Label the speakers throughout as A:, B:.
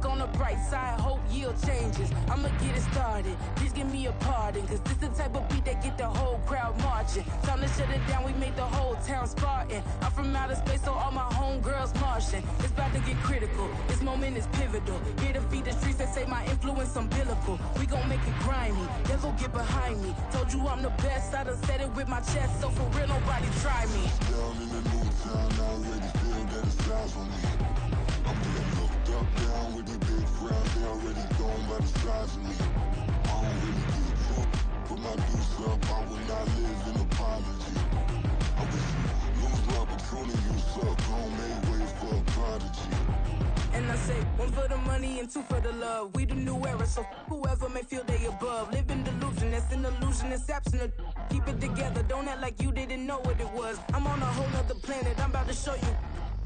A: on the bright side, hope yield changes. I'ma get it started, please give me a pardon, cause this the type of beat that get the whole crowd marching. Time to shut it down, we made the whole town Spartan. I'm from outer space, so all my homegirls Martian. It's about to get critical, this moment is pivotal. Here to feed the streets that say my influence umbilical. We gon' make it grimy, never get behind me. Told you I'm the best, I done said it with my chest, so for real nobody try me.
B: Down in the new town, I already feel that it's eyes on me. I'm getting looked up, down with the big crowd, they already gone by the size of me. I don't really get drunk, put my deuce up, I will not live in apology. I wish you lose the opportunity, you suck, don't make way for a prodigy.
A: And I say, one for the money and two for the love. We the new era, so whoever may feel they above. Live in delusion, that's an illusion, it's absent. Keep it together, don't act like you didn't know what it was. I'm on a whole nother planet, I'm about to show you.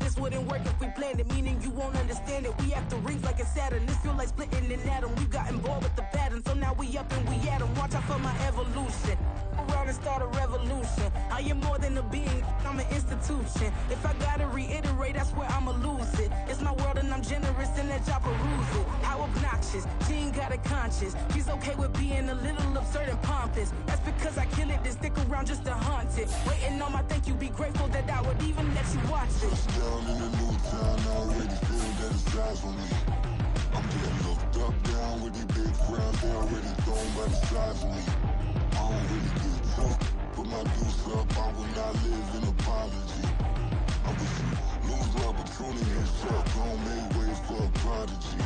A: This wouldn't work if we planned it, meaning you won't understand it. We have to rings like a Saturn, this feel like splitting an atom. We got involved with the pattern, so now we up and we at 'em. Watch out for my evolution, around and start a revolution. I am more than a being, I'm an institution. If I gotta reiterate, that's where I'ma lose it. It's my world and I'm generous and that y'all peruse it. How obnoxious, she ain't got a conscience. She's okay with being a little absurd and pompous. That's because I kill it, then stick around just to haunt it. Waiting on my thank you, be grateful that I would even let you watch it.
B: Down in the new town, I already feel that it's eyes on me. I'm getting looked up, down with the big crowd, they already gone by the size of me. I don't really get drunk, put my deuce up, I will not live in apology. I wish you lose the opportunity, you suck, don't make way for a prodigy.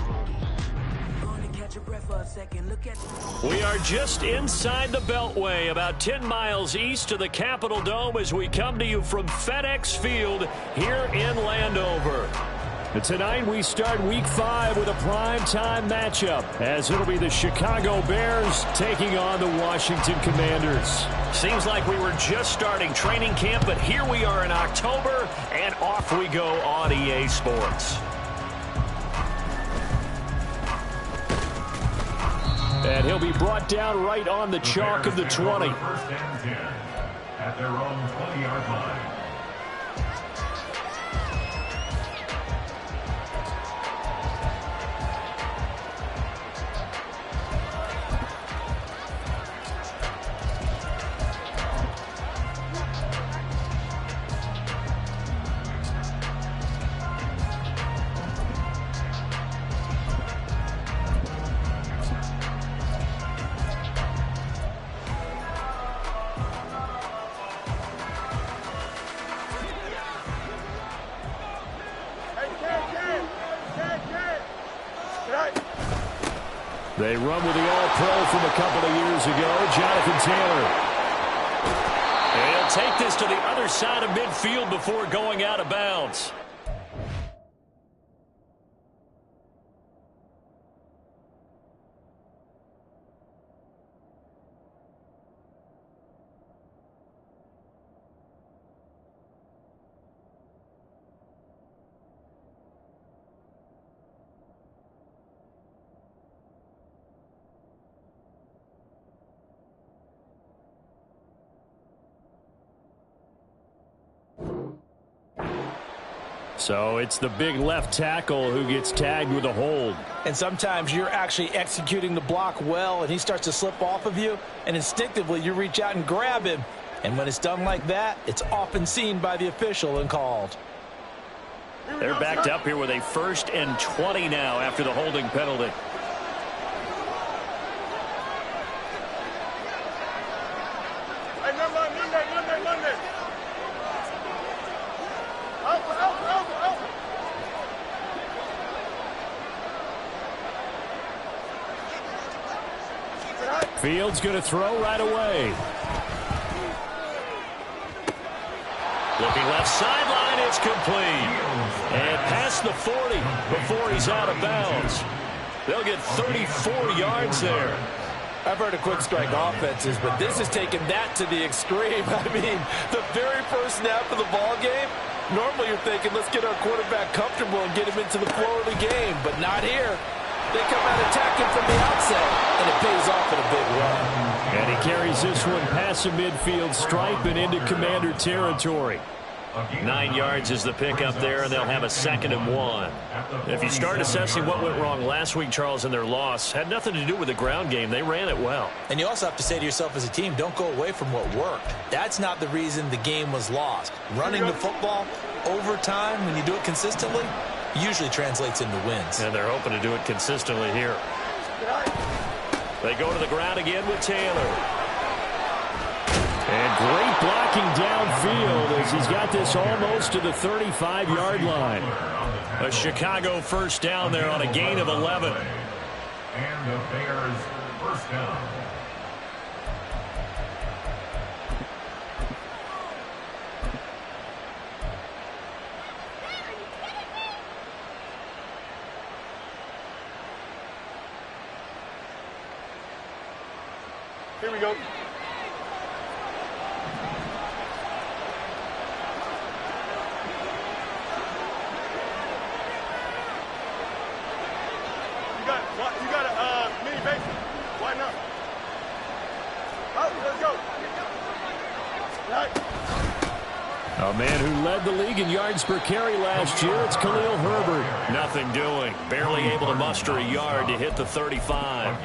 A: Catch your breath for a second. Look at.
C: We are just inside the Beltway, about 10 miles east of the Capitol Dome as we come to you from FedEx Field here in Landover. And tonight we start Week 5 with a primetime matchup, as it'll be the Chicago Bears taking on the Washington Commanders. Seems like we were just starting training camp, but here we are in October, and off we go on EA Sports. And he'll be brought down right on the chalk of the 20.
D: First and 10 at their own 20-yard line.
C: They run with the All-Pro from a couple of years ago, Jonathan Taylor. And he'll take this to the other side of midfield before going out of bounds. So it's the big left tackle who gets tagged with a hold.
E: And sometimes you're actually executing the block well, and he starts to slip off of you, and instinctively you reach out and grab him. And when it's done like that, it's often seen by the official and called.
C: They're backed up here with a 1st and 20 now after the holding penalty. Fields going to throw right away. Looking left sideline, it's complete. And past the 40 before he's out of bounds. They'll get 34 yards there.
E: I've heard of quick strike offenses, but this has taken that to the extreme. I mean, the very first snap of the ball game, normally you're thinking, let's get our quarterback comfortable and get him into the flow of the game, but not here. They come out attacking from the outset, and it pays off in a big run.
C: And he carries this one past the midfield stripe and into Commander territory. 9 yards is the pickup there, and they'll have a 2nd and 1. If you start assessing what went wrong last week, Charles, in their loss, had nothing to do with the ground game. They ran it well.
E: And you also have to say to yourself as a team, don't go away from what worked. That's not the reason the game was lost. Running the football over time, when you do it consistently, usually translates into wins.
C: And they're hoping to do it consistently here. They go to the ground again with Taylor.
F: And great blocking downfield as he's got this almost to the 35-yard line.
C: A Chicago first down there on a gain of 11.
D: And the Bears first down.
G: Here we go. You got a mini base. Why not? Oh, let's go. Right.
F: A man who led the league in yards per carry last year, it's Khalil Herbert.
C: Nothing doing. Barely able to muster a yard to hit the 35.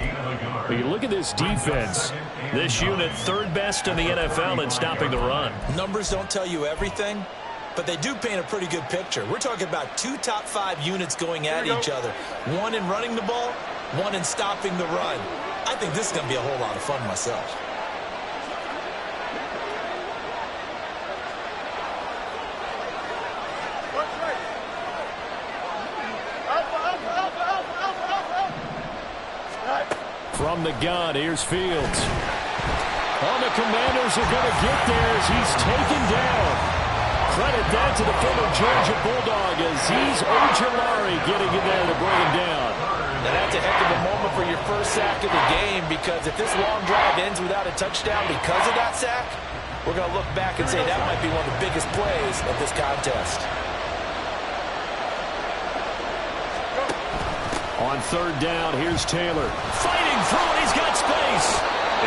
F: But you look at this defense.
C: This unit, 3rd best in the NFL in stopping the run.
E: Numbers don't tell you everything, but they do paint a pretty good picture. We're talking about 2 top 5 units going at each other. One in running the ball, one in stopping the run. I think this is going to be a whole lot of fun myself.
F: From the gun, here's Fields. Oh, the Commanders are going to get there as he's taken down. Credit that to the former Georgia Bulldog as he's Ojulari getting in there to bring him down.
E: Now that's a heck of a moment for your first sack of the game, because if this long drive ends without a touchdown because of that sack, we're going to look back and say that might be one of the biggest plays of this contest.
F: On 3rd down, here's Taylor.
C: Fighting through it, he's got space.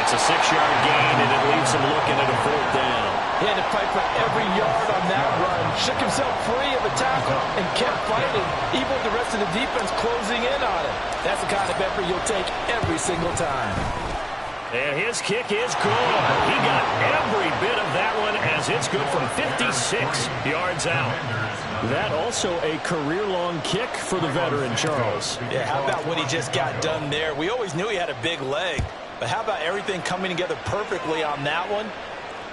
C: It's a 6-yard gain, and it leaves him looking at a 4th down.
E: He had to fight for every yard on that run. Shook himself free of a tackle and kept fighting, even with the rest of the defense closing in on him. That's the kind of effort you'll take every single time.
C: And his kick is good. He got every bit of that one as it's good from 56 yards out.
F: That also a career-long kick for the veteran, Charles.
E: Yeah, how about what he just got done there? We always knew he had a big leg, but how about everything coming together perfectly on that one?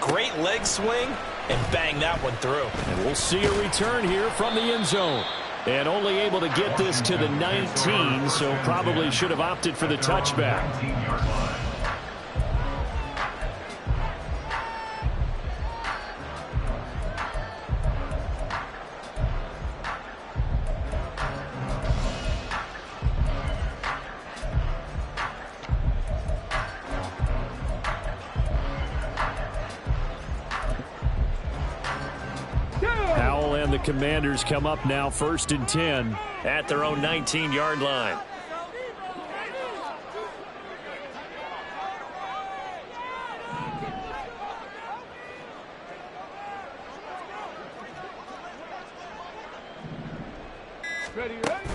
E: Great leg swing, and bang that one through.
F: And we'll see a return here from the end zone. And only able to get this to the 19, so probably should have opted for the touchback. The Commanders come up now 1st and 10
C: at their own 19-yard line.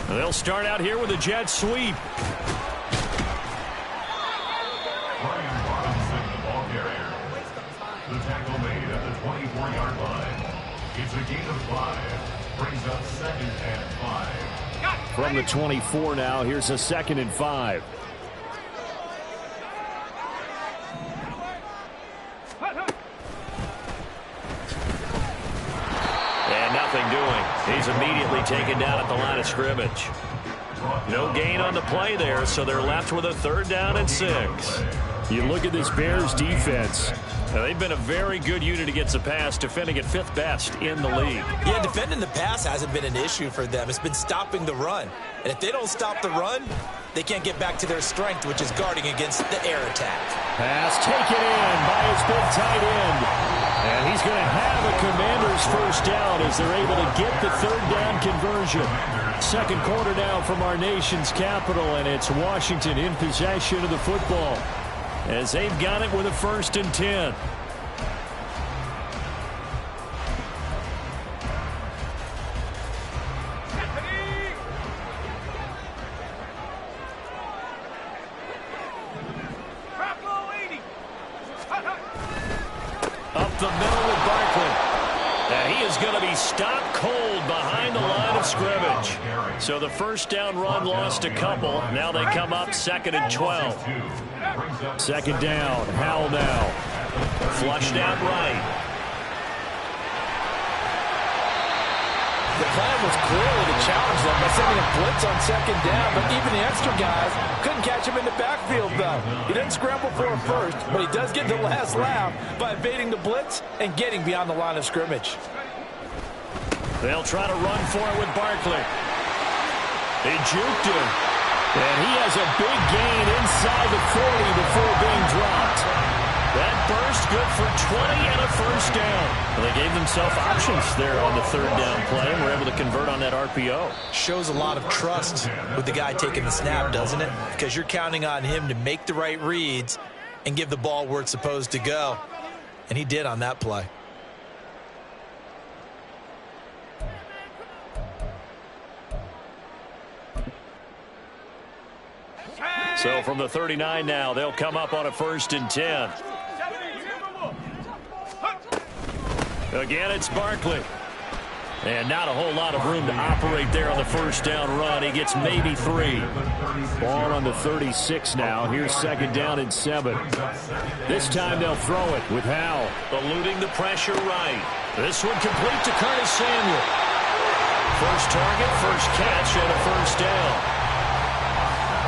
C: They'll start out here with a jet sweep.
D: The tackle made at the 24-yard line. It's a gain of 5. Brings up 2nd and 5.
F: From the 24 now, here's a 2nd and 5.
C: And nothing doing. He's immediately taken down at the line of scrimmage. No gain on the play there, so they're left with a 3rd down and 6.
F: You look at this Bears defense.
C: Now, they've been a very good unit against the pass, defending at 5th best in the league.
E: Yeah, defending the pass hasn't been an issue for them. It's been stopping the run. And if they don't stop the run, they can't get back to their strength, which is guarding against the air attack.
F: Pass taken in by his big tight end. And he's going to have a Commanders first down as they're able to get the 3rd down conversion. 2nd quarter now from our nation's capital, and it's Washington in possession of the football as they've got it with a 1st and 10.
C: the middle with Barkley. And he is going to be stopped cold behind the line of scrimmage. So the first down run lost a couple. Now they come up 2nd and 12.
F: 2nd down. Howell now.
C: Flushed out right.
E: The plan was clearly to challenge them by sending a blitz on 2nd down, but even the extra guys couldn't catch him in the backfield, though. He didn't scramble for him first, but he does get the last laugh by evading the blitz and getting beyond the line of scrimmage.
C: They'll try to run for it with Barkley. He juked him. And he has a big gain inside the 40 before being dropped. That burst good for 20 and a first down. Well, they gave themselves options there on the 3rd down play and were able to convert on that RPO.
E: Shows a lot of trust with the guy taking the snap, doesn't it? Because you're counting on him to make the right reads and give the ball where it's supposed to go. And he did on that play.
C: So from the 39 now, they'll come up on a 1st and 10. Again, it's Barkley. And not a whole lot of room to operate there on the 1st down run. He gets maybe 3.
F: Ball on the 36 now. Here's 2nd down and 7. This time they'll throw it with Howell.
C: Eluding the pressure right. This one complete to Curtis Samuel. First target, first catch, and a first down.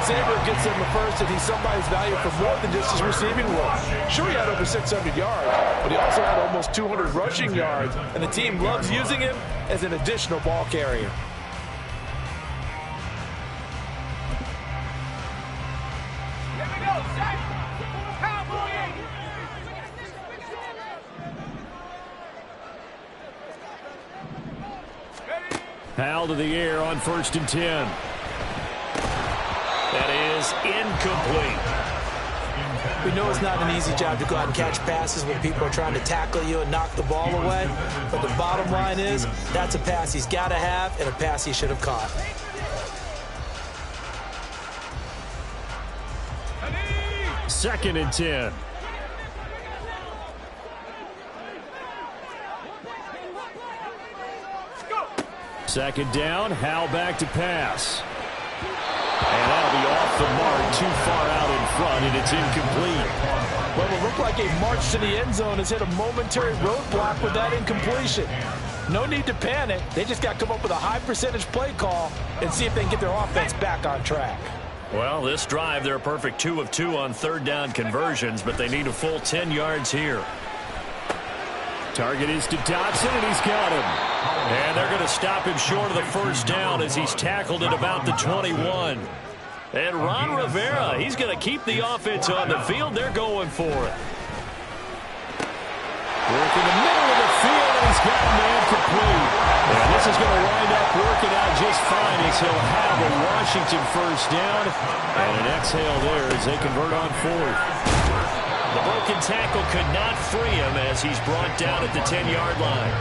E: Samuel gets him the first, and he's somebody's value for more than just his receiving role. Sure, he had over 600 yards, but he also had almost 200 rushing yards, and the team loves using him as an additional ball carrier.
F: Howell to the air on 1st and 10.
C: That is incomplete.
E: We know it's not an easy job to go out and catch passes when people are trying to tackle you and knock the ball away. But the bottom line is, that's a pass he's got to have and a pass he should have caught.
F: Second and 10. Second down, Howell back to pass. And that'll be off the mark, too far out in front, and it's incomplete.
E: Well, it looked like a march to the end zone has hit a momentary roadblock with that incompletion. No need to panic. They just got to come up with a high percentage play call and see if they can get their offense back on track.
C: Well, this drive, they're a perfect 2 of 2 on 3rd down conversions, but they need a full 10 yards here.
F: Target is to Dotson, and he's got him.
C: And they're going to stop him short of the first down as he's tackled at about the 21. And Ron Rivera, he's going to keep the offense on the field. They're going for it.
F: Work in the middle of the field, and he's got a man complete. And this is going to wind up working out just fine as he'll have a Washington first down. And an exhale there as they convert on 4th.
C: The broken tackle could not free him as he's brought down at the 10-yard line.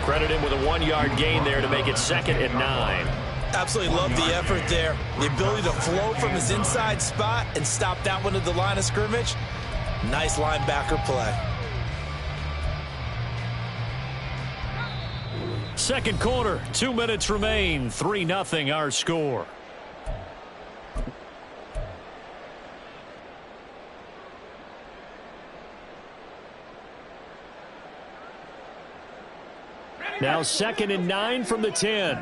C: Credit him with a 1-yard gain there to make it 2nd and 9.
E: Absolutely love the effort there. The ability to flow from his inside spot and stop that one at the line of scrimmage. Nice linebacker play.
F: Second quarter, 2 minutes remain. 3-0 our score. Now 2nd and 9 from the 10.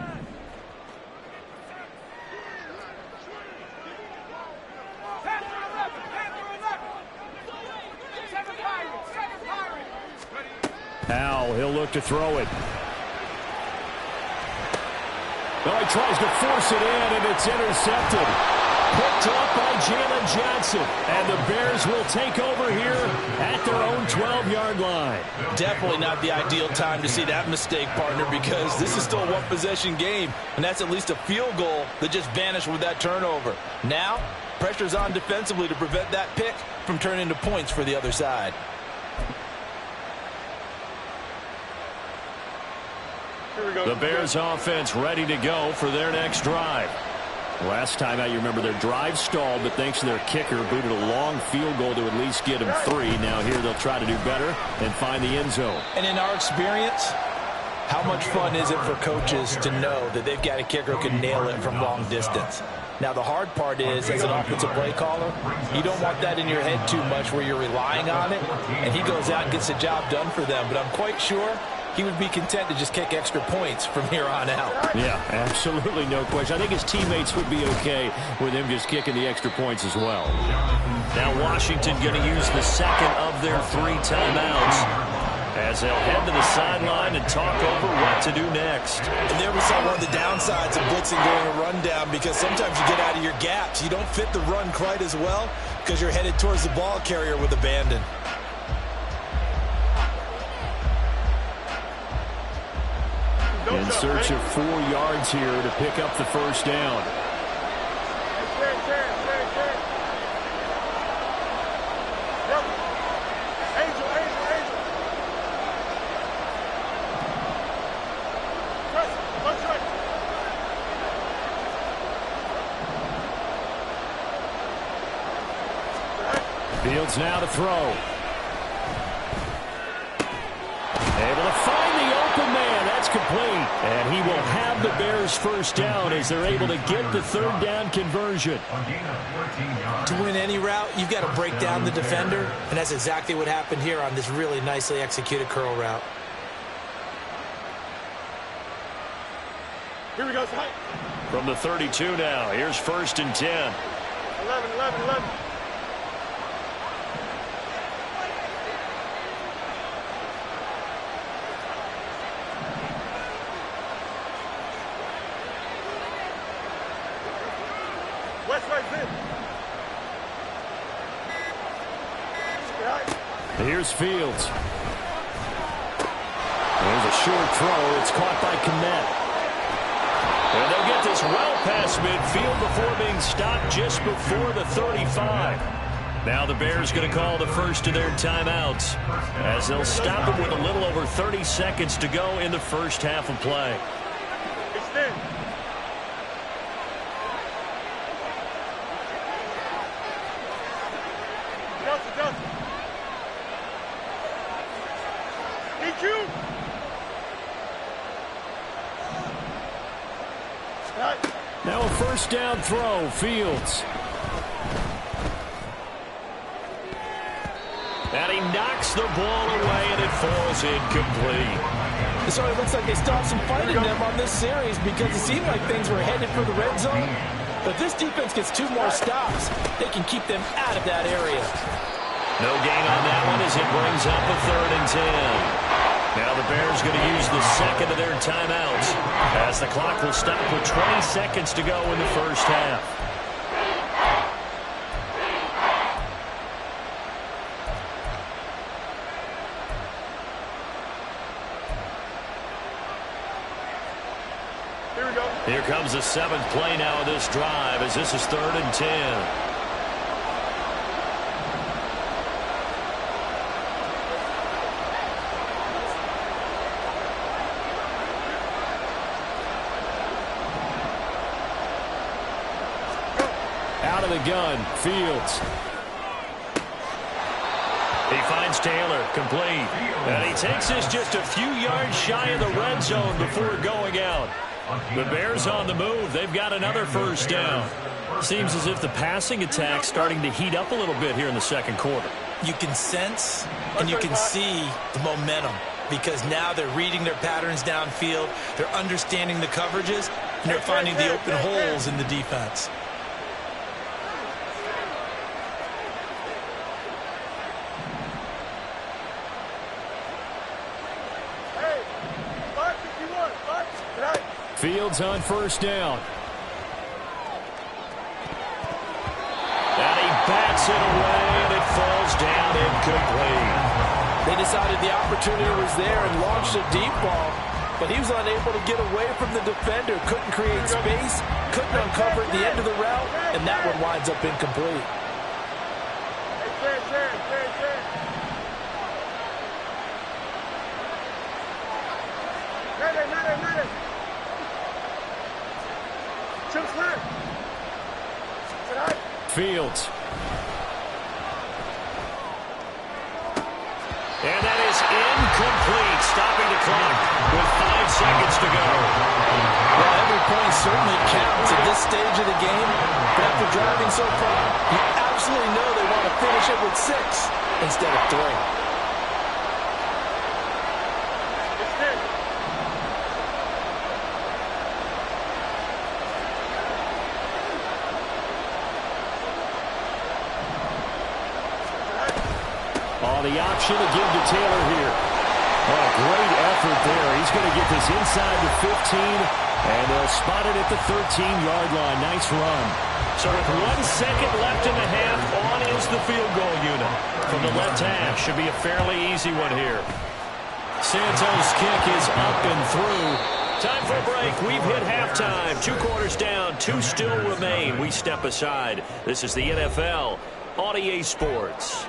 F: Howell, he'll look to throw it. Oh, he tries to force it in, and it's intercepted. Picked up by Jalen Johnson. And the Bears will take over here at their own 12-yard line.
E: Definitely not the ideal time to see that mistake, partner, because this is still a one-possession game, and that's at least a field goal that just vanished with that turnover. Now, pressure's on defensively to prevent that pick from turning into points for the other side.
C: The Bears offense ready to go for their next drive.
F: Last time out, you remember their drive stalled, but thanks to their kicker, booted a long field goal to at least get them 3. Now here they'll try to do better and find the end zone.
E: And in our experience, how much fun is it for coaches to know that they've got a kicker who can nail it from long distance? Now, the hard part is, as an offensive play caller, you don't want that in your head too much where you're relying on it, and he goes out and gets the job done for them. But I'm quite sure he would be content to just kick extra points from here on out.
F: Yeah, absolutely no question. I think his teammates would be okay with him just kicking the extra points as well. Now Washington going to use the second of their 3 timeouts as they'll head to the sideline and talk over what to do next.
E: And there we saw one of the downsides of blitzing during a rundown, because sometimes you get out of your gaps. You don't fit the run quite as well because you're headed towards the ball carrier with abandon.
F: In search of 4 yards here to pick up the first down. Fields now to throw. Able to find the open man. That's complete. And he will have the Bears first down as they're able to get the third down conversion.
E: To win any route, you've got to break down the defender, and that's exactly what happened here on this really nicely executed curl route.
G: Here we go, Spike.
C: From the 32 now, here's 1st and 10.
G: 11.
F: Here's Fields. There's a short throw. It's caught by Kmet. And they'll get this well past midfield before being stopped just before the 35. Now the Bears going to call the first of their timeouts as they'll stop it with a little over 30 seconds to go in the first half of play.
G: Extend. Johnson. DQ.
F: Now a first down throw. Fields. And he knocks the ball away, and it falls incomplete.
E: So it looks like they stopped some fight in them on this series because it seemed like things were headed for the red zone. But if this defense gets 2 more stops, they can keep them out of that area.
C: No gain on that one as it brings up a 3rd and 10. Now the Bears going to use the second of their timeouts as the clock will stop with 20 seconds to go in the first half.
G: Here we go.
C: Here comes the 7th play now of this drive as this is 3rd and 10.
F: Out of the gun, Fields.
C: He finds Taylor, complete. And he takes this just a few yards shy of the red zone before going out. The Bears on the move. They've got another first down. Seems as if the passing attack's starting to heat up a little bit here in the second quarter.
E: You can sense and you can see the momentum because now they're reading their patterns downfield. They're understanding the coverages, and they're finding the open holes in the defense.
F: Fields on first down.
C: And he bats it away, and it falls down incomplete.
E: They decided the opportunity was there and launched a deep ball, but he was unable to get away from the defender, couldn't create space, couldn't uncover at the end of the route, and that one winds up incomplete.
F: midfield. And that is incomplete, stopping the clock with 5 seconds to go.
E: Well, every point certainly counts at this stage of the game. But after driving so far, you absolutely know they want to finish it with 6 instead of 3.
F: The option to give to Taylor here. Oh, great effort there. He's going to get this inside the 15, and they'll spot it at the 13-yard line. Nice run.
C: So with 1 second left in the half, on is the field goal unit from the left half. Should be a fairly easy one here.
F: Santos' kick is up and through.
C: Time for a break. We've hit halftime. 2 quarters down, 2 still remain. We step aside. This is the NFL on EA Sports.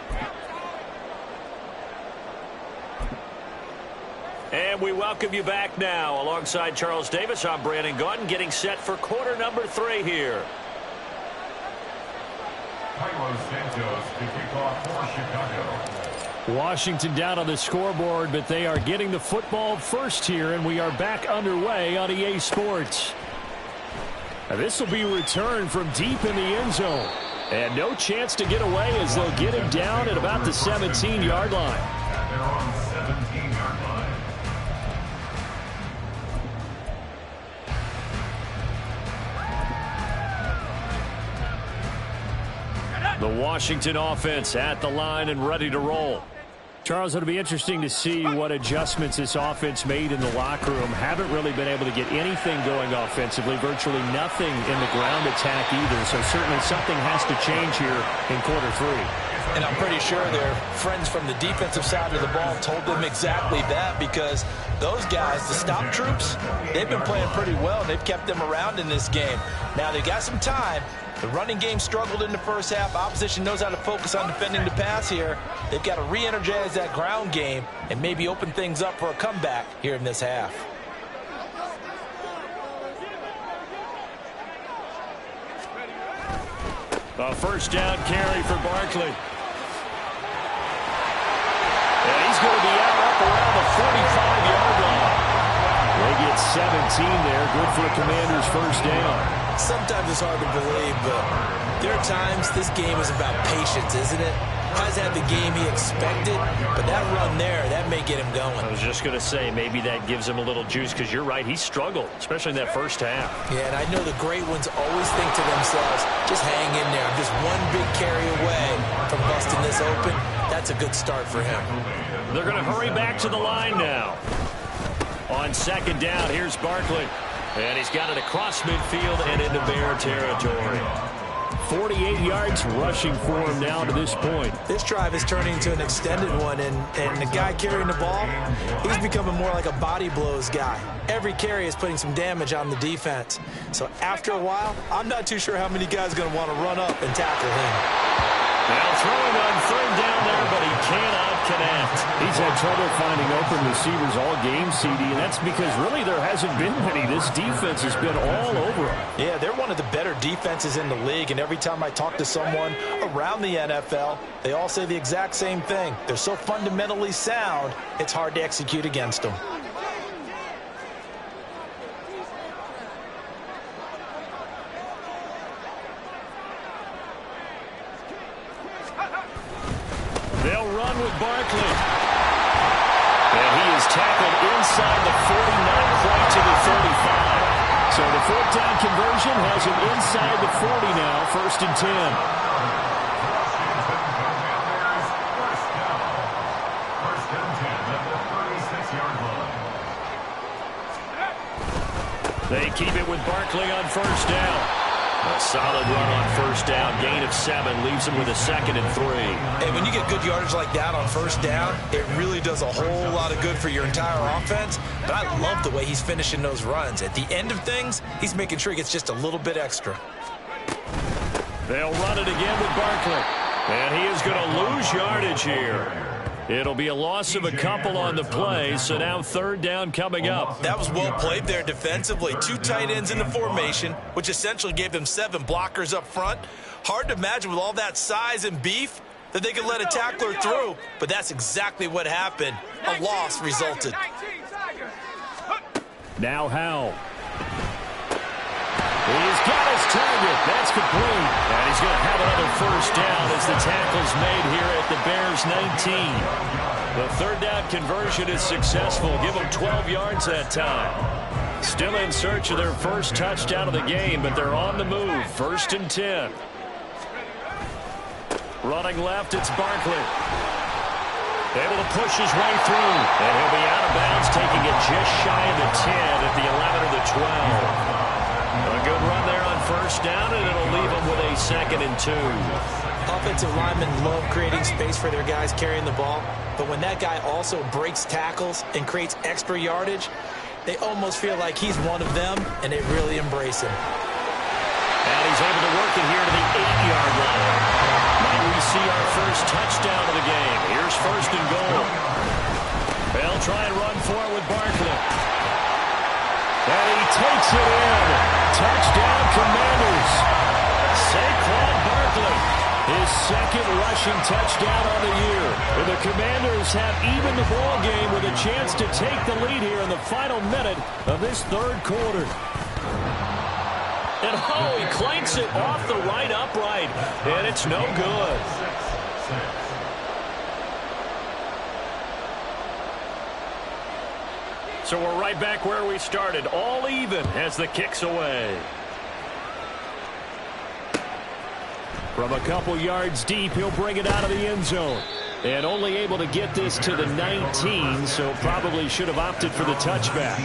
C: And we welcome you back now. Alongside Charles Davis, I'm Brandon Gaudin, getting set for quarter number 3 here.
D: Carlos Santos to kick off for Chicago.
F: Washington down on the scoreboard, but they are getting the football first here, and we are back underway on EA Sports. This will be returned from deep in the end zone. And no chance to get away as they'll get him down at about the 17-yard line.
D: They're on 17-yard line.
C: The Washington offense at the line and ready to roll.
F: Charles, it'll be interesting to see what adjustments this offense made in the locker room. Haven't really been able to get anything going offensively, virtually nothing in the ground attack either. So certainly something has to change here in quarter 3.
E: And I'm pretty sure their friends from the defensive side of the ball told them exactly that, because those guys, the stop troops, they've been playing pretty well. They've kept them around in this game. Now they've got some time. The running game struggled in the first half. Opposition knows how to focus on defending the pass here. They've got to re-energize that ground game and maybe open things up for a comeback here in this half.
C: A first down carry for Barkley. And he's going to be out up around the 45-yard line.
F: They get 17 there. Good for the Commanders' first down.
E: Sometimes it's hard to believe, but there are times this game is about patience, isn't it? Hasn't had the game he expected, but that run there, that may get him going.
C: I was just going to say, maybe that gives him a little juice, because you're right, he struggled, especially in that first half.
E: Yeah, and I know the great ones always think to themselves, just hang in there. I'm just one big carry away from busting this open. That's a good start for him.
C: They're going to hurry back to the line now. On second down, here's Barkley. And he's got it across midfield and into Bear territory.
F: 48 yards rushing for him now to this point.
E: This drive is turning into an extended one, and the guy carrying the ball, he's becoming more like a body blows guy. Every carry is putting some damage on the defense. So after a while, I'm not too sure how many guys are going to want to run up and tackle him.
C: Now throwing on third down there, but he cannot connect.
F: He's had trouble finding open receivers all game, CD, and that's because really there hasn't been many. This defense has been all over him.
E: Yeah, they're one of the better defenses in the league, and every time I talk to someone around the NFL, they all say the exact same thing. They're so fundamentally sound, it's hard to execute against them.
C: They'll run with Barkley. And he is tackled inside the 49, quite to the 35.
F: So the fourth down conversion has him inside the 40 now, 1st and 10.
C: They keep it with Barkley on first down. A solid run on first down. Gain of 7 leaves him with a 2nd and 3.
E: And when you get good yardage like that on first down, it really does a whole lot of good for your entire offense. But I love the way he's finishing those runs. At the end of things, he's making sure he gets just a little bit extra.
C: They'll run it again with Barkley. And he is going to lose yardage here. It'll be a loss of a couple on the play, so now third down coming up.
E: That was well played there defensively. 2 tight ends in the formation, which essentially gave them 7 blockers up front. Hard to imagine with all that size and beef that they could let a tackler through, but that's exactly what happened. A loss resulted.
C: Now Howell. He's got his target. That's complete. And he's going to have another first down as the tackle's made here at the Bears 19. The third down conversion is successful. Give them 12 yards that time. Still in search of their first touchdown of the game, but they're on the move. 1st and 10. Running left, it's Barkley. Able to push his way through. And he'll be out of bounds, taking it just shy of the 10 at the 11 or the 12. A good run there on first down, and it'll leave them with a 2nd and 2.
E: Offensive linemen love creating space for their guys carrying the ball, but when that guy also breaks tackles and creates extra yardage, they almost feel like he's one of them, and they really embrace him.
C: And he's able to work it here to the 8-yard line. Now we see our first touchdown of the game. Here's 1st and goal. They'll try and run for it with Barkley. And he takes it in. Touchdown, Commanders. Saquon Barkley, his 2nd rushing touchdown on the year. And the Commanders have even the ball game with a chance to take the lead here in the final minute of this 3rd quarter. And he clanks it off the right upright, and it's no good. So we're right back where we started, all even as the kick's away. From a couple yards deep, he'll bring it out of the end zone. And only able to get this to the 19, so probably should have opted for the touchback.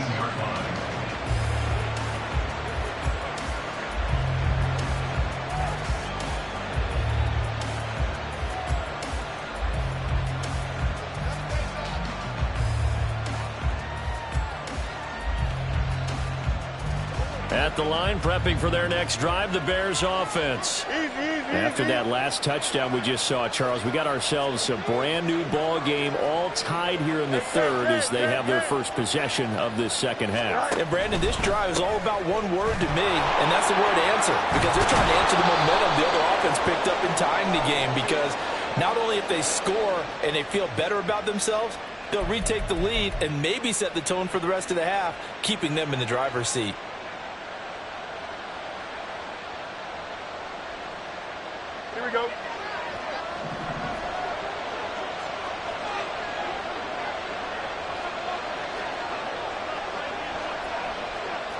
C: At the line, prepping for their next drive, the Bears offense. After that last touchdown we just saw, Charles, we got ourselves a brand new ball game, all tied here in the 3rd as they have their first possession of this 2nd half.
E: And Brandon, this drive is all about one word to me, and that's the word answer, because they're trying to answer the momentum the other offense picked up in tying the game, because not only if they score and they feel better about themselves, they'll retake the lead and maybe set the tone for the rest of the half, keeping them in the driver's seat.
G: Here we go.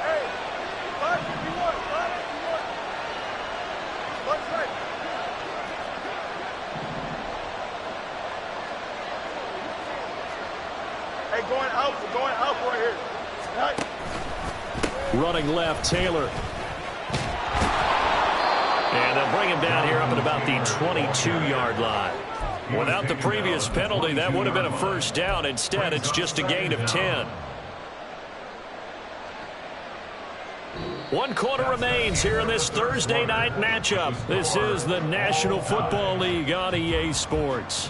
G: Hey, 551, 551. Left side. Hey, going out. We're going out right here. Right.
C: Running left, Taylor. And they'll bring him down here up at about the 22-yard line. Without the previous penalty, that would have been a first down. Instead, it's just a gain of 10. 1 quarter remains here in this Thursday night matchup. This is the National Football League on EA Sports.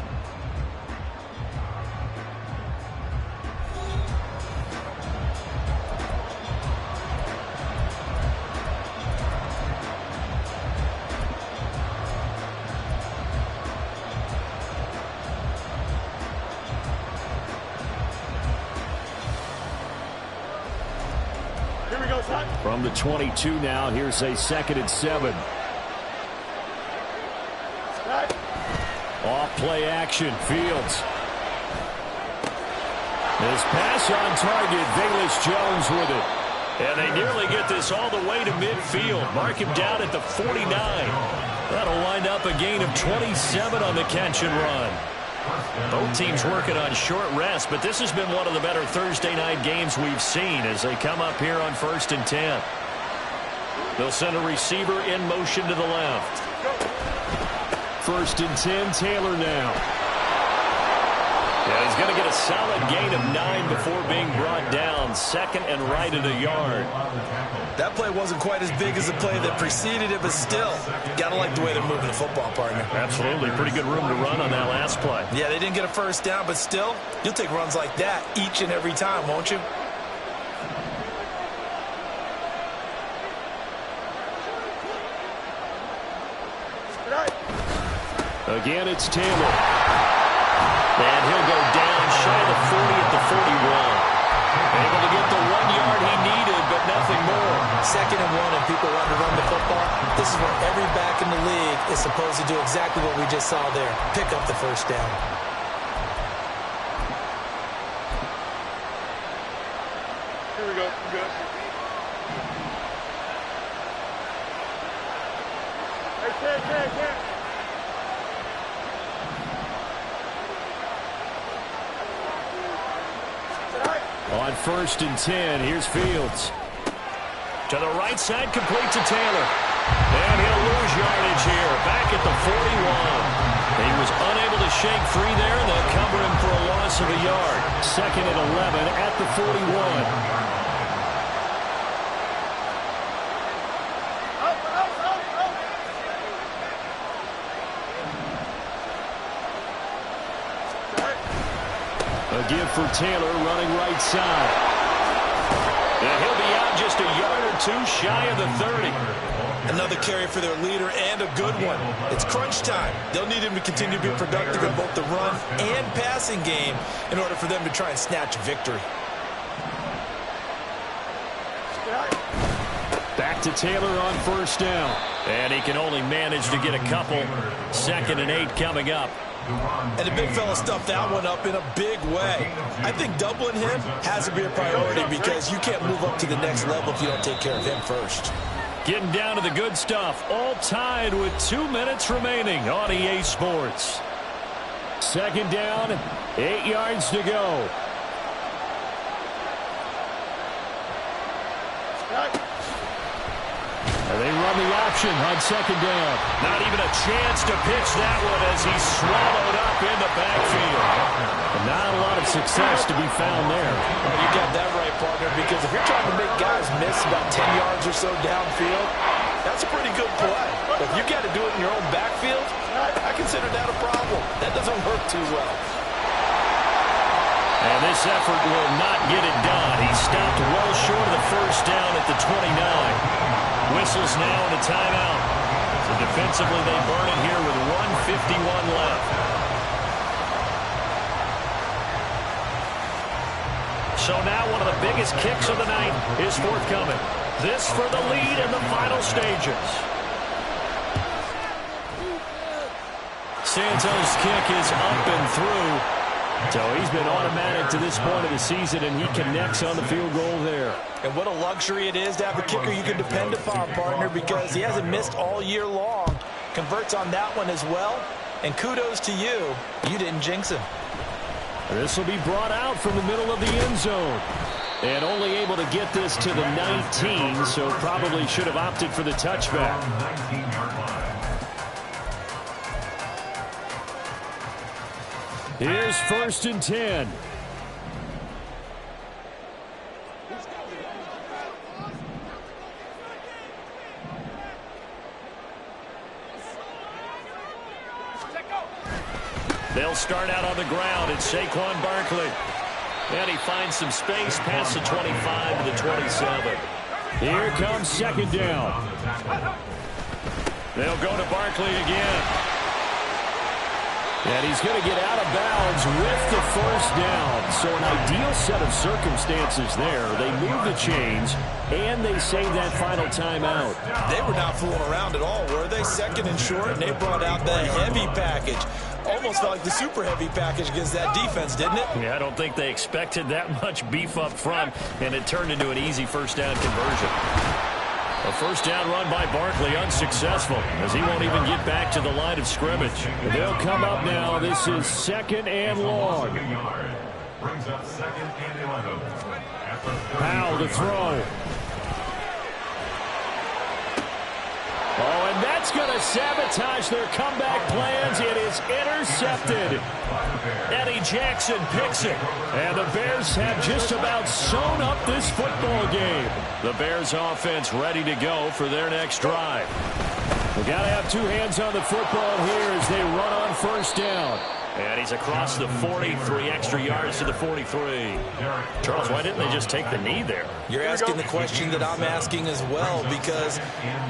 C: From the 22 now, here's a 2nd and 7. Off play action, Fields. His pass on target, Velus Jones with it. And they nearly get this all the way to midfield. Mark him down at the 49. That'll wind up a gain of 27 on the catch and run. Both teams working on short rest, but this has been one of the better Thursday night games we've seen as they come up here on 1st and 10. They'll send a receiver in motion to the left. 1st and 10, Taylor now. Yeah, he's going to get a solid gain of 9 before being brought down. Second and right at a yard.
E: That play wasn't quite as big as the play that preceded it, but still, got to like the way they're moving the football, partner.
C: Absolutely. Pretty good room to run on that last play.
E: Yeah, they didn't get a first down, but still, you'll take runs like that each and every time, won't you?
F: Again, it's Taylor.
C: And he'll go down shy of the 40 at the 41. Able to get the 1 yard he needed, but nothing more.
E: 2nd and 1, and people want to run the football. This is where every back in the league is supposed to do exactly what we just saw there. Pick up the first down.
G: Here we go. Good. Hey, Ken.
F: On 1st and 10, here's Fields.
C: To the right side, complete to Taylor. And he'll lose yardage here, back at the 41. He was unable to shake free there, and they'll cover him for a loss of a yard.
F: 2nd and 11 at the 41. A give for Taylor running right side.
C: And he'll be out just a yard or 2 shy of the 30.
E: Another carry for their leader, and a good one. It's crunch time. They'll need him to continue to be productive in both the run and passing game in order for them to try and snatch a victory.
F: Back to Taylor on 1st down.
C: And he can only manage to get a couple. 2nd and 8 coming up.
E: And the big fella stuffed that one up in a big way. I think doubling him has to be a priority because you can't move up to the next level if you don't take care of him first.
C: Getting down to the good stuff. All tied with 2 minutes remaining on EA Sports.
F: 2nd down, 8 yards to go. And they run the option on 2nd down.
C: Not even a chance to pitch that one as he's swallowed up in the backfield.
F: And not a lot of success to be found there.
E: Well, you got that right, partner, because if you're trying to make guys miss about 10 yards or so downfield, that's a pretty good play. But if you got to do it in your own backfield, I consider that a problem. That doesn't work too well.
C: And this effort will not get it done. He stopped well short of the first down at the 29. Whistles now and a timeout. So defensively, they burn it here with 1:51 left. So now one of the biggest kicks of the night is forthcoming. This for the lead in the final stages. Santos' kick is up and through. So he's been automatic to this point of the season, and he connects on the field goal there.
E: And what a luxury it is to have a kicker you can depend upon, partner, because he hasn't missed all year long. Converts on that one as well. And kudos to you. You didn't jinx him.
F: This will be brought out from the middle of the end zone. And only able to get this to the 19, so probably should have opted for the touchback. Here's 1st and 10.
C: They'll start out on the ground. It's Saquon Barkley. And he finds some space past the 25 to the 27.
F: Here comes 2nd down.
C: They'll go to Barkley again.
F: And he's going to get out of bounds with the 1st down. So an ideal set of circumstances there. They move the chains, and they save that final timeout.
E: They were not fooling around at all, were they? 2nd and short, and they brought out the heavy package. Almost felt like the super heavy package against that defense, didn't it?
C: Yeah, I don't think they expected that much beef up front, and it turned into an easy 1st down conversion. A 1st down run by Barkley unsuccessful as he won't even get back to the line of scrimmage.
F: They'll come up now. This is 2nd and long.
D: Brings up 2nd and 11.
F: Powell to throw. Oh, and that That's going to sabotage their comeback plans. It is intercepted. Eddie Jackson picks it. And the Bears have just about sewn up this football game. The Bears offense ready to go for their next drive. We've got to have two hands on the football here as they run on first down. And he's across the 40, 3 extra yards to the 43. Charles, why didn't they just take the knee there?
E: You're asking the question that I'm asking as well, because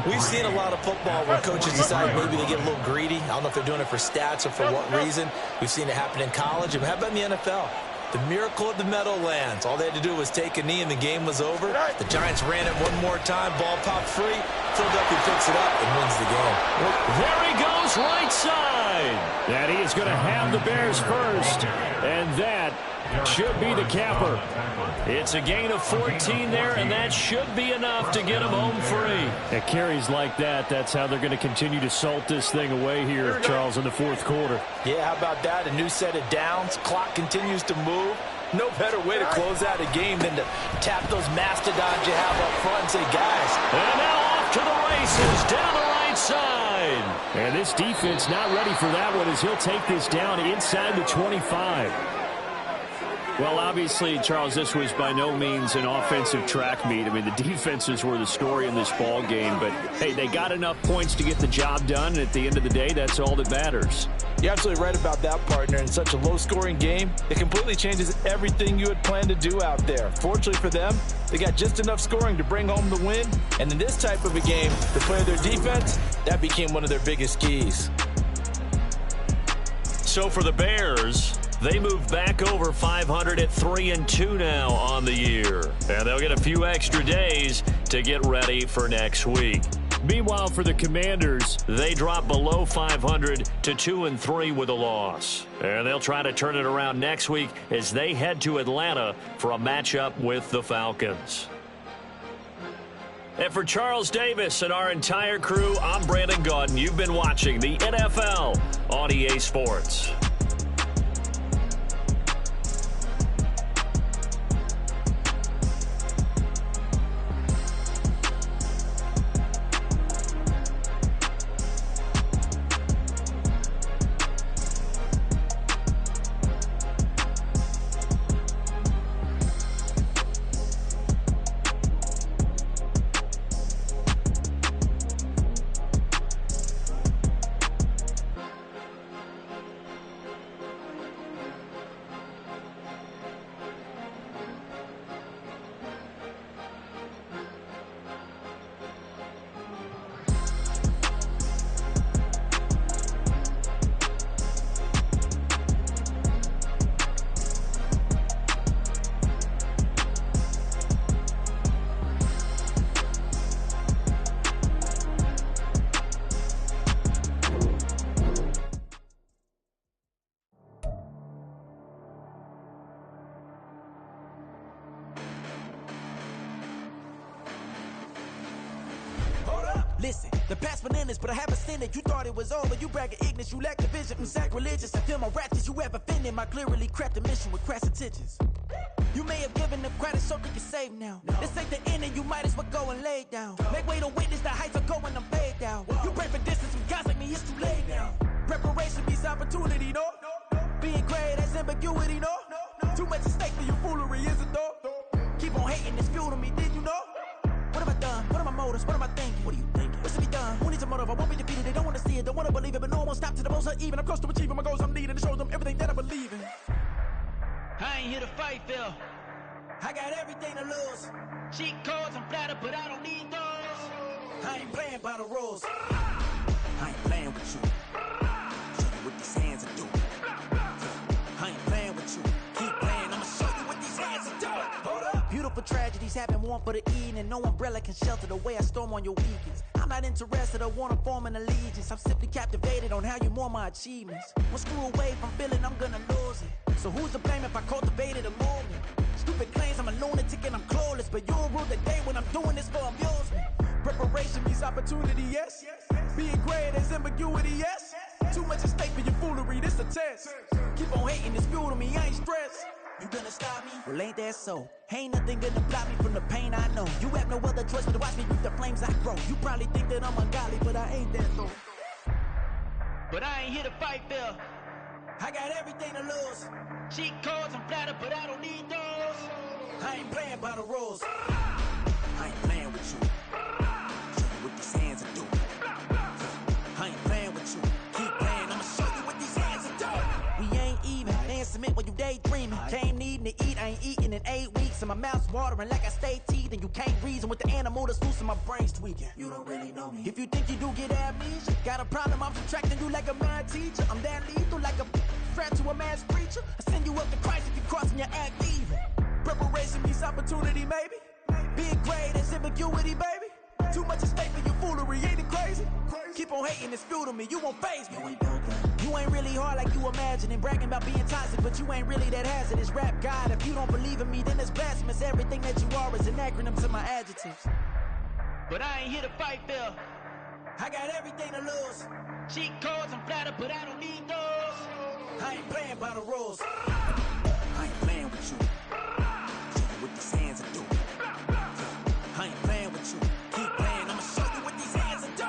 E: we've seen a lot of football where coaches decide maybe they get a little greedy. I don't know if they're doing it for stats or for what reason. We've seen it happen in college. And how about in the NFL? The miracle of the Meadowlands. All they had to do was take a knee and the game was over. The Giants ran it one more time. Ball popped free. Philadelphia picks it up and wins the game.
F: There he goes, right side. And he is going to have the Bears first. And that should be the capper. It's a gain of 14 there, and that should be enough to get him home free. At carries like that, that's how they're going to continue to salt this thing away here, Charles, in the fourth quarter.
E: Yeah, how about that? A new set of downs. Clock continues to move. No better way to close out a game than to tap those mastodons you have up front and say, guys.
F: And now off to the races down the right side. And this defense not ready for that one as he'll take this down inside the 25. Well, obviously, Charles, this was by no means an offensive track meet. I mean, the defenses were the story in this ball game. But, hey, they got enough points to get the job done. And at the end of the day, that's all that matters.
E: You're absolutely right about that, partner. In such a low-scoring game, it completely changes everything you had planned to do out there. Fortunately for them, they got just enough scoring to bring home the win. And in this type of a game, to play their defense, that became one of their biggest keys.
C: So for the Bears, they move back over 500 at 3-2 now on the year. And they'll get a few extra days to get ready for next week.
F: Meanwhile, for the Commanders,
C: they drop below 500 to 2-3 with a loss. And they'll try to turn it around next week as they head to Atlanta for a matchup with the Falcons. And for Charles Davis and our entire crew, I'm Brandon Gaudin. You've been watching the NFL on EA Sports.
A: Listen, the past bananas, but I haven't seen it. You thought it was over, you bragging ignorance, you lack the vision from sacrilegious. I feel my ratchets, you have offended my clearly crafted mission with crass intentions. You may have given them credit so they can save now. This ain't the end and you might as well go and lay down. Make way to witness the heights are going, I'm paid down. You pray for distance with guys like me, it's too late now. Preparation means opportunity, no? Being great has ambiguity, no? Too much at stake for your foolery, is it though? Keep on hating, it's fuel to me, did you know? What have I done? What are my motives? What am I thinking? What are you thinking? What's to be done? Who needs a motive? I won't be defeated. They don't want to see it, don't want to believe it, but no one won't stop to the most uneven. I'm close to achieving my goals. I'm needing to show them everything that I believe in. I ain't here to fight, Phil. I got everything to lose. Cheat codes, I'm flattered, but I don't need those. I ain't playing by the rules. I ain't playing with you. Show you what these hands are doing. I ain't playing with you. Keep playing, I'ma show you what these hands are doing. Hold up. Beautiful tragedies happen, one for the evening. No umbrella can shelter the way I storm on your weekends. I'm not interested or want to form an allegiance. I'm simply captivated on how you mourn my achievements. One screw away from feeling I'm gonna lose it. So who's to blame if I cultivated a movement? Stupid claims I'm a lunatic and I'm clueless, but you'll rule the day when I'm doing this for amusement. Preparation means opportunity, yes. Being great is ambiguity, yes. Too much at stake for your foolery, this a test. Keep on hating, it's fuel to me, I ain't stressed. You gonna stop me? Well, ain't that so? Ain't nothing gonna block me from the pain I know. You have no other choice but to watch me reap the flames I grow. You probably think that I'm ungodly, but I ain't that though. But I ain't here to fight fair. I got everything to lose. Cheat codes, I'm flattered, but I don't need those. I ain't playing by the rules. I ain't playing with you. Show you what these hands will do. I ain't playing with you. Keep playing, I'ma show you what these hands will do. We ain't even. They submit when you daydreaming. Came needing to eat, I ain't eating in 8 weeks. And my mouth's watering like I stay teeth. And you can't reason with the animal that's loose and my brain's tweaking. You don't really know me. If you think you do get amnesia, got a problem, I'm subtracting you like a mad teacher. I'm that lethal like a threat to a mass preacher. I send you up to Christ if you crossing your act evil. Preparation meets opportunity, maybe. Big grade, that's ambiguity, baby. Too much at stake for your foolery, ain't it crazy? Keep on hating, it's fuel to me, you won't faze me. You ain't really hard like you imagine and bragging about being toxic, but you ain't really that hazardous. Rap God, if you don't believe in me, then it's blasphemous. Everything that you are is an acronym to my adjectives. But I ain't here to fight fair. I got everything to lose. Cheat codes, I'm flattered, but I don't need those. I ain't playing by the rules. I ain't playing with you. Show you what these hands will do. I ain't playing with you. Keep playing, I'ma show you what these hands will do.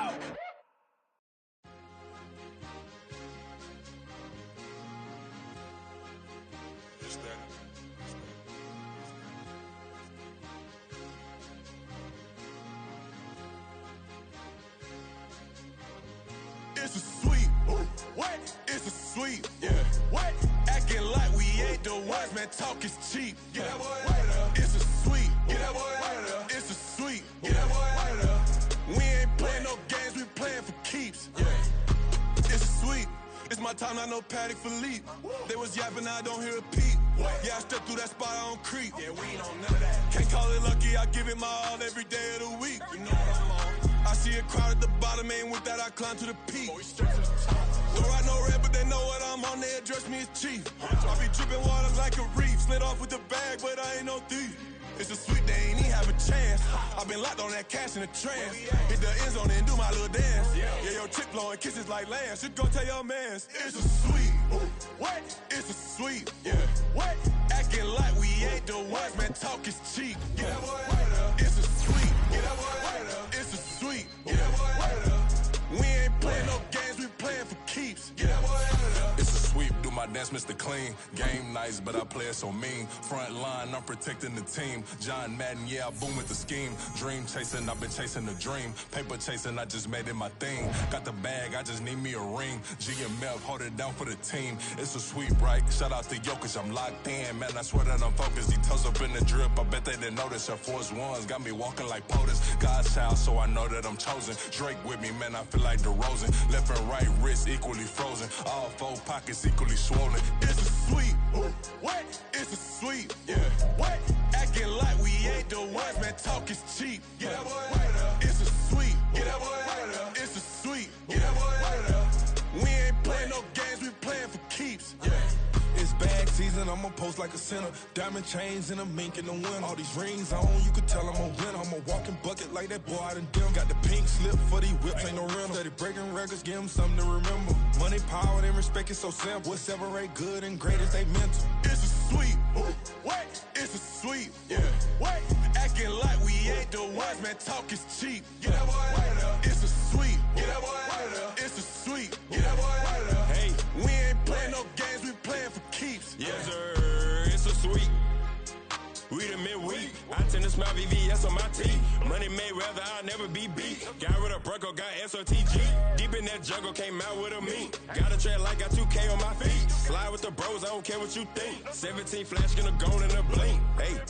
B: It's a sweet, what? It's a sweet, yeah. What? Acting like we ain't the ones, man. Talk is cheap. Get that boy out of there. It's a sweet, get that boy out of there. It's a sweet, get that boy out of there. We ain't playing no games, we playing for keeps. Yeah. It's a sweet. It's my time, not no Paddock Philippe. They was yapping, I don't hear a peep. Yeah, I step through that spot, I don't creep. Yeah, we ain't on none of that. Can't call it lucky, I give it my all every day of the week. You know what I'm on. I see a crowd at the bottom, ain't with that, I climb to the peak. Don't write no red, but they know what I'm on, they address me as chief. I be dripping water like a reef, slid off with the bag, but I ain't no thief. It's a sweet, they ain't even have a chance. I've been locked on that cash in a trance. Hit the end zone and do my little dance. Yeah, your chick blowing kisses like Lance. You go tell your mans. It's a sweet. What? It's a sweet. Yeah. What? Acting like we ain't the ones, man. Talk is cheap. Get that boy out of there. It's a sweet. Get that boy out of there. It's a sweet. Get that boy out of there. We ain't playing no games, we playing for keeps. Get that boy out of there.
H: It's a sweep, do my dance, Mr. Clean. Game nice, but I play it so mean. Front line, I'm protecting the team. John Madden, yeah, I boom with the scheme. Dream chasing, I've been chasing the dream. Paper chasing, I just made it my thing. Got the bag, I just need me a ring. GMF, hold it down for the team. It's a sweep, right? Shout out to Jokic, I'm locked in. Man, I swear that I'm focused. He toes up in the drip, I bet they didn't notice. Air Force Ones got me walking like POTUS. God's child, so I know that I'm chosen. Drake with me, man, I feel like DeRozan. Left and right wrist equally frozen. All four pockets equally swollen.
B: It's a sweet. What? It's a sweet. Yeah. What? Acting like we ain't the ones, man. Talk is cheap. Get that boy out of there. It's a sweet. Get that boy out of there. It's a sweet. Get that boy out of there. We ain't playing no games, we playing for keeps. Yeah.
I: It's bag season, I'ma post like a sinner. Diamond chains and a mink in the wind. All these rings on, you could tell I'm a winner. I'm a walking bucket like that boy out in dim. Got the pink slip for these whips, ain't no rental. Steady breaking records, give them something to remember. Money, power, and respect is so simple. What separate good and great is they mental.
B: It's a sweet. What? It's a sweet. Yeah. What? Acting like we ain't the ones, man. Talk is cheap. Get that boy out of there. It's a sweet. Get that boy out of there. It's a sweet. Get that boy out of there.
H: Hey,
B: we ain't playing no games, we playing for keeps.
H: Yes, sir. It's a sweet. We the midweek. I tend to smile VVS on my teeth. Money made rather I'll never be beat. Got rid of Bronco, got SOTG. Deep in that jungle, came out with a meat. Got a trail like got 2K on my feet. Slide with the bros, I don't care what you think. 17 flash, gonna go in a blink. Hey.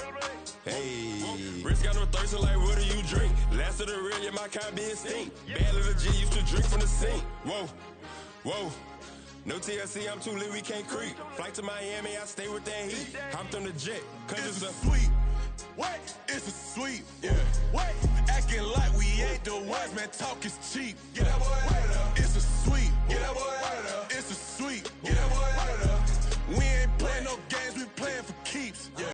H: Hey, Rich got no thirst, like what do you drink? Last of the real, yeah, my kind be extinct. Bad little G used to drink from the sink. Whoa, whoa. No TLC, I'm too lit, we can't creep. Flight to Miami, I stay with that heat. Hopped on the jet, cause
B: It's
H: it's
B: a
H: a
B: sweet. What? It's a sweet. Yeah. What? Acting like we ain't the ones, man. Talk is cheap. Get that boy out of there. It's a sweet. Get that boy out of there. It's a sweet. Get that boy out of there. We ain't playing no games, we playing for keeps. Yeah.